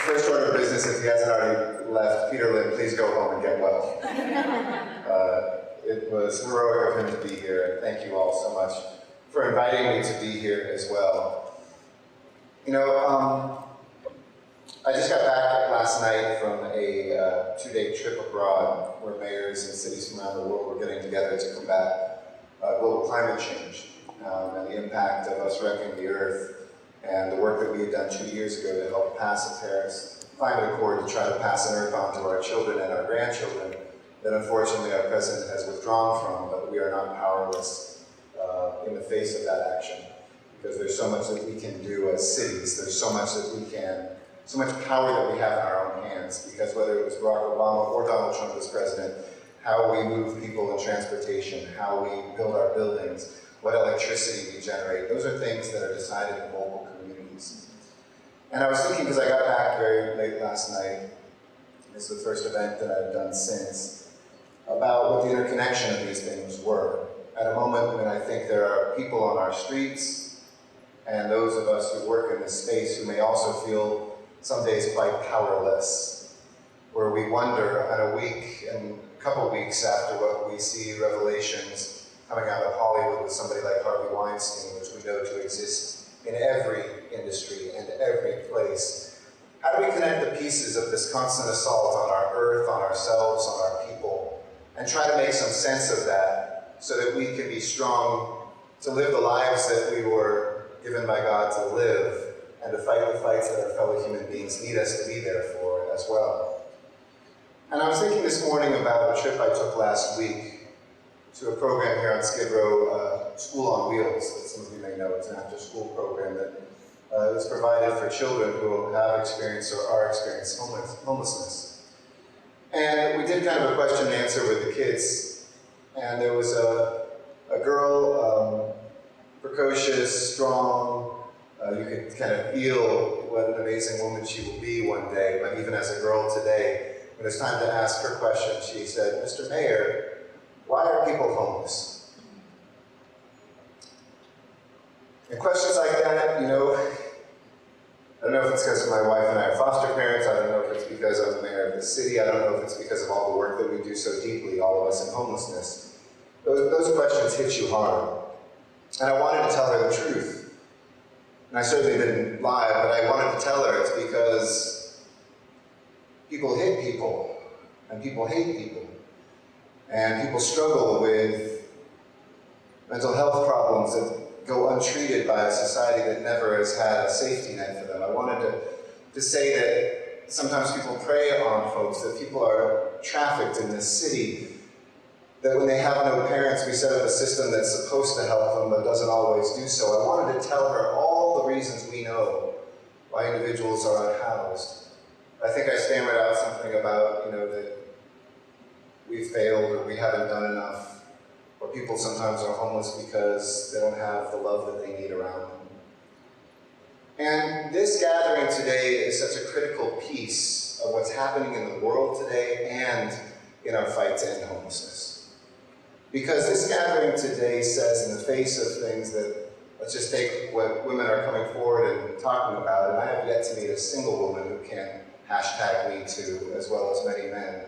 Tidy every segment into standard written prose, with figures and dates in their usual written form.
First order of business, if he hasn't already left, Peter Lynn, please go home and get well. It was heroic of him to be here, and thank you all so much for inviting me to be here as well. You know, I just got back last night from a two-day trip abroad where mayors and cities from around the world were getting together to combat global climate change and the impact of us wrecking the earth and the work that we had done 2 years ago to help pass the Paris Climate Accord to try to pass an earth on to our children and our grandchildren that unfortunately our president has withdrawn from, but we are not powerless in the face of that action because there's so much that we can do as cities, there's so much that we can, so much power that we have in our own hands, because whether it was Barack Obama or Donald Trump as president, how we move people in transportation, how we build our buildings, what electricity we generate, those are things that are decided in local communities. And I was thinking, because I got back very late last night, it's the first event that I've done since, about what the interconnection of these things were. At a moment when I think there are people on our streets, and those of us who work in this space who may also feel some days quite powerless, where we wonder on a week and a couple weeks after what we see revelations coming out of Hollywood with somebody like Harvey Weinstein, which we know to exist in every industry and every place. How do we connect the pieces of this constant assault on our earth, on ourselves, on our people, and try to make some sense of that so that we can be strong to live the lives that we were given by God to live, and to fight the fights that our fellow human beings need us to be there for as well. And I was thinking this morning about a trip I took last week to a program here on Skid Row, School on Wheels, that some of you may know. It's an after-school program that is provided for children who have experienced or are experiencing homelessness. And we did kind of a question and answer with the kids, and there was a girl, precocious, strong. You could kind of feel what an amazing woman she will be one day, but even as a girl today, when it's time to ask her question, she said, "Mr. Mayor, why are people homeless?" And questions like that, you know, I don't know if it's because my wife and I are foster parents, I don't know if it's because I'm the mayor of the city, I don't know if it's because of all the work that we do so deeply, all of us in homelessness. Those questions hit you hard. And I wanted to tell her the truth. And I certainly didn't lie, but I wanted to tell her it's because people hit people, and people hate people, and people struggle with mental health problems that go untreated by a society that never has had a safety net for them. I wanted to say that sometimes people prey on folks, that people are trafficked in this city, that when they have no parents, we set up a system that's supposed to help them but doesn't always do so. I wanted to tell her all the reasons we know why individuals are unhoused. I think I stammered out something about, you know, that we failed or we haven't done enough, or people sometimes are homeless because they don't have the love that they need around them. And this gathering today is such a critical piece of what's happening in the world today and in our fight to end homelessness. Because this gathering today says, in the face of things that, let's just take what women are coming forward and talking about, and I have yet to meet a single woman who can #MeToo, as well as many men,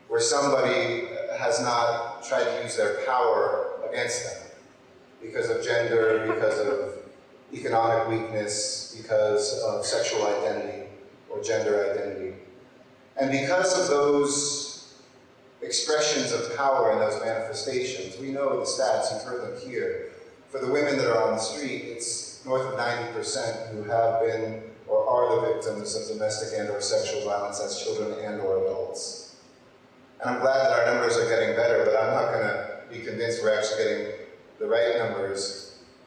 where somebody has not tried to use their power against them because of gender, because of economic weakness, because of sexual identity or gender identity. And because of those expressions of power and those manifestations, we know the stats, you've heard them here. For the women that are on the street, it's north of 90% who have been or are the victims of domestic and or sexual violence as children and or adults. And I'm glad that our numbers are getting better, but I'm not going to be convinced we're actually getting the right numbers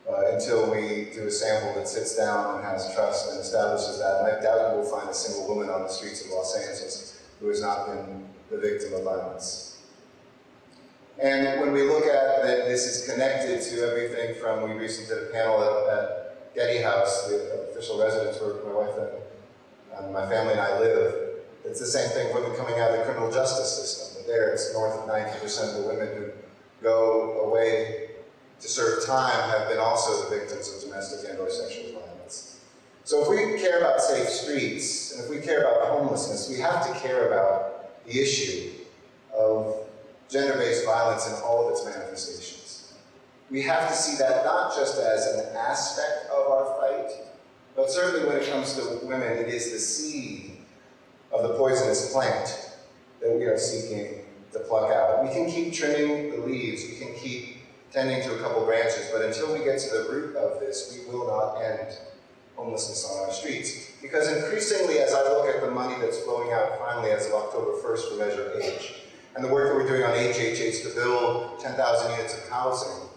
until we do a sample that sits down and has trust and establishes that. And I doubt you will find a single woman on the streets of Los Angeles who has not been the victim of violence. And when we look at that, this is connected to everything from, we recently did a panel at Getty House, the official residence where my wife and my family and I live. It's the same thing with women coming out of the criminal justice system. But there, it's north of 90% of the women who go away to serve time have been also the victims of domestic and or sexual violence. So if we care about safe streets, and if we care about homelessness, we have to care about the issue of gender-based violence in all of its manifestations. We have to see that not just as an aspect of our fight, but certainly when it comes to women, it is the seed of the poisonous plant that we are seeking to pluck out. We can keep trimming the leaves, we can keep tending to a couple branches, but until we get to the root of this, we will not end homelessness on our streets. Because increasingly, as I look at the money that's flowing out finally as of October 1st for Measure H, and the work that we're doing on HHH to build 10,000 units of housing,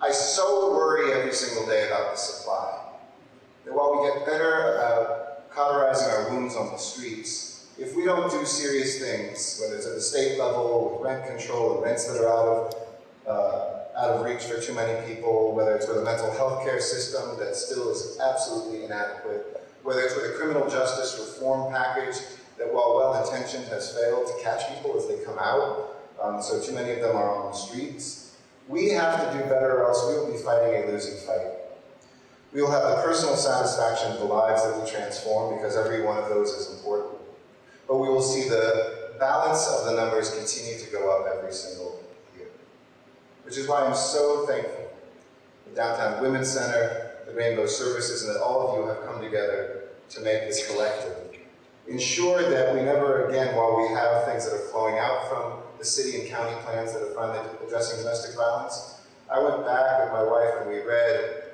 I so worry every single day about the supply. That while we get better about cauterizing our wounds on the streets, if we don't do serious things, whether it's at the state level, with rent control, and rents that are out of reach for too many people, whether it's with a mental health care system that still is absolutely inadequate, whether it's with a criminal justice reform package that, while well-intentioned, has failed to catch people as they come out, so too many of them are on the streets. We have to do better, or else we will be fighting a losing fight. We will have the personal satisfaction of the lives that we transform, because every one of those is important. But we will see the balance of the numbers continue to go up every single year. Which is why I'm so thankful the Downtown Women's Center, the Rainbow Services, and that all of you have come together to make this collective. Ensure that we never again, while we have things that are flowing out from the city and county plans that are finally addressing domestic violence, I went back with my wife and we read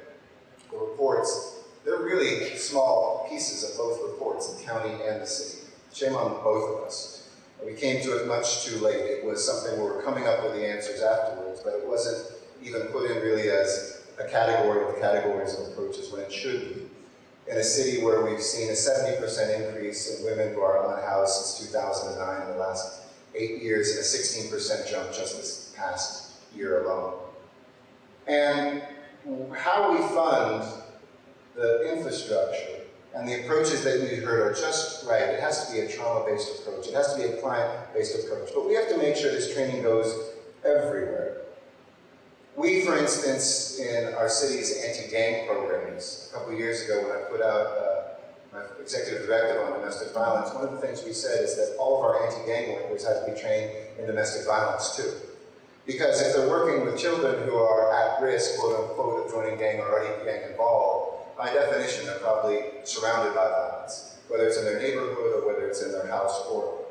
the reports. They're really small pieces of both reports, the county and the city. Shame on both of us. We came to it much too late. It was something we were coming up with the answers afterwards, but it wasn't even put in really as a category of categories of approaches when it should be. In a city where we've seen a 70% increase in women who are unhoused since 2009 in the last 8 years, and a 16% jump just this past year alone. And how we fund the infrastructure and the approaches that you heard are just right. It has to be a trauma-based approach. It has to be a client-based approach. But we have to make sure this training goes everywhere. We, for instance, in our city's anti-gang programs, a couple of years ago when I put out my executive directive on domestic violence, one of the things we said is that all of our anti-gang workers have to be trained in domestic violence too. Because if they're working with children who are at risk, quote unquote, of joining gang or already gang involved, by definition, they're probably surrounded by violence, whether it's in their neighborhood or whether it's in their house or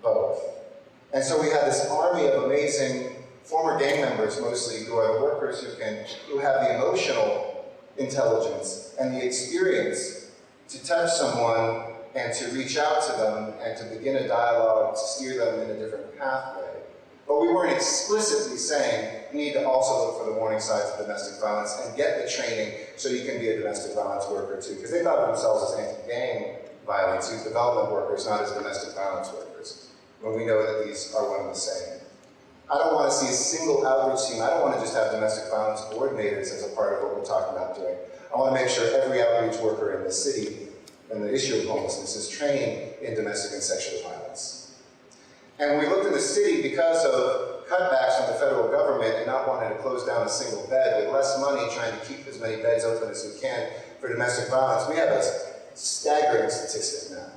both. And so we had this army of amazing former gang members, mostly, who are the workers who have the emotional intelligence and the experience to touch someone and to reach out to them and to begin a dialogue, to steer them in a different pathway. But we weren't explicitly saying you need to also look for the warning signs of domestic violence and get the training so you can be a domestic violence worker too, because they thought of themselves as anti-gang violence, youth development workers, not as domestic violence workers, when we know that these are one and the same. I don't want to see a single outreach team. I don't want to just have domestic violence coordinators as a part of what we're talking about doing. I want to make sure every outreach worker in the city and the issue of homelessness is trained in domestic and sexual violence. And we looked in the city because of cutbacks from the federal government and not wanting to close down a single bed, with less money trying to keep as many beds open as we can for domestic violence. We have a staggering statistic now,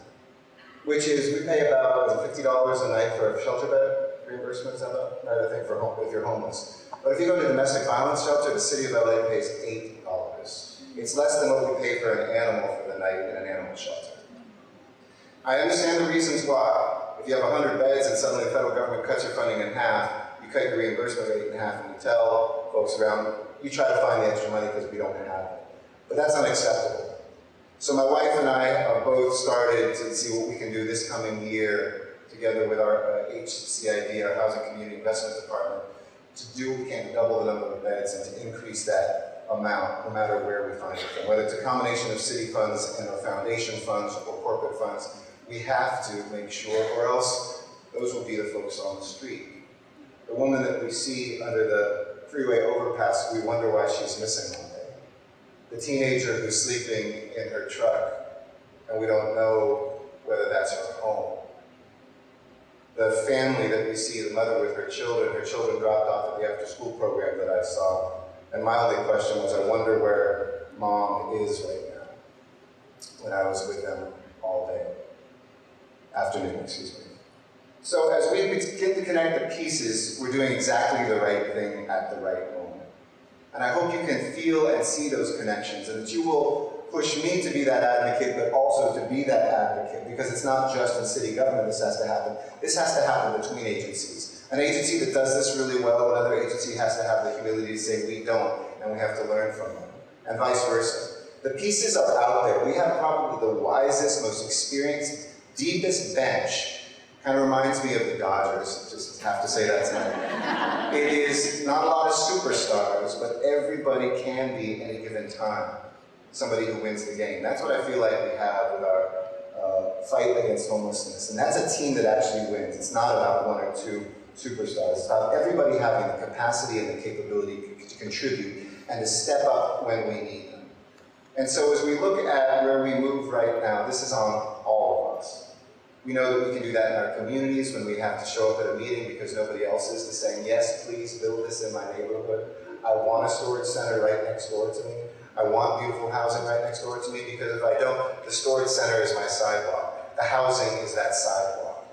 which is we pay about $50 a night for a shelter bed reimbursement, is that right? I think if you're homeless. But if you go to a domestic violence shelter, the city of LA pays $8. It's less than what we pay for an animal for the night in an animal shelter. I understand the reasons why. If you have 100 beds and suddenly the federal government cuts your funding in half, you cut your reimbursement rate in half, and you tell folks around, you try to find the extra money because we don't have it. But that's unacceptable. So my wife and I have both started to see what we can do this coming year together with our HCID, our Housing Community Investment Department, to do what we can to double the number of beds and to increase that amount, no matter where we find it from. Whether it's a combination of city funds and our foundation funds or corporate funds, we have to make sure, or else those will be the folks on the street. The woman that we see under the freeway overpass, we wonder why she's missing one day. The teenager who's sleeping in her truck, and we don't know whether that's her home. The family that we see, the mother with her children dropped off at the after-school program that I saw. And my only question was, I wonder where mom is right now. when I was with them all day. Afternoon, excuse me. So as we begin to connect the pieces, we're doing exactly the right thing at the right moment. And I hope you can feel and see those connections, and that you will push me to be that advocate, but also to be that advocate, because it's not just in city government this has to happen. This has to happen between agencies. An agency that does this really well, another agency has to have the humility to say we don't, and we have to learn from them, and vice versa. The pieces are out there. We have probably the wisest, most experienced, deepest bench. Kind of reminds me of the Dodgers, just have to say that tonight. It is not a lot of superstars, but everybody can be at a given time somebody who wins the game. That's what I feel like we have with our fight against homelessness. And that's a team that actually wins. It's not about one or two superstars. It's about everybody having the capacity and the capability to contribute and to step up when we need them. And so as we look at where we move right now, this is on all of us. We know that we can do that in our communities when we have to show up at a meeting because nobody else is, to saying, yes, please build this in my neighborhood. I want a storage center right next door to me. I want beautiful housing right next door to me, because if I don't, the storage center is my sidewalk. The housing is that sidewalk.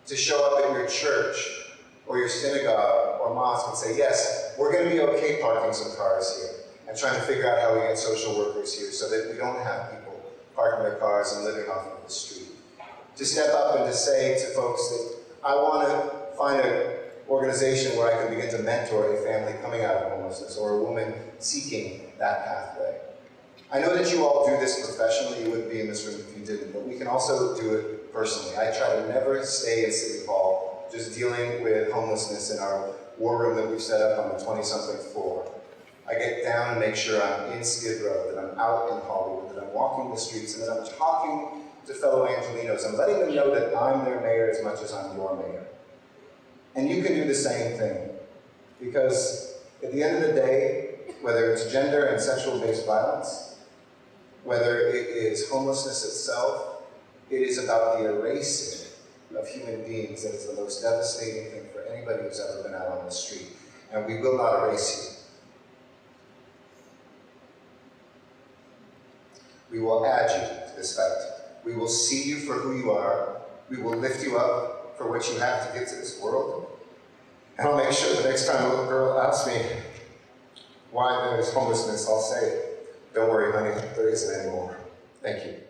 To show up at your church or your synagogue or mosque and say, yes, we're going to be okay parking some cars here, and trying to figure out how we get social workers here so that we don't have people parking their cars and living off of the street. To step up and to say to folks that I want to find an organization where I can begin to mentor a family coming out of homelessness or a woman seeking that pathway. I know that you all do this professionally. You wouldn't be in this room if you didn't, but we can also do it personally. I try to never stay in City Hall just dealing with homelessness in our war room that we've set up on the 20-something floor. I get down and make sure I'm in Skid Row, that I'm out in Hollywood, that I'm walking the streets, and that I'm talking to fellow Angelinos and letting them know that I'm their mayor as much as I'm your mayor. And you can do the same thing, because at the end of the day, whether it's gender and sexual-based violence, whether it is homelessness itself, it is about the erasing of human beings that is the most devastating thing for anybody who's ever been out on the street. And we will not erase you. We will add you to this fight. We will see you for who you are. We will lift you up for what you have to give to this world. And I'll make sure the next time a little girl asks me why there is homelessness, I'll say, don't worry, honey, there isn't anymore. Thank you.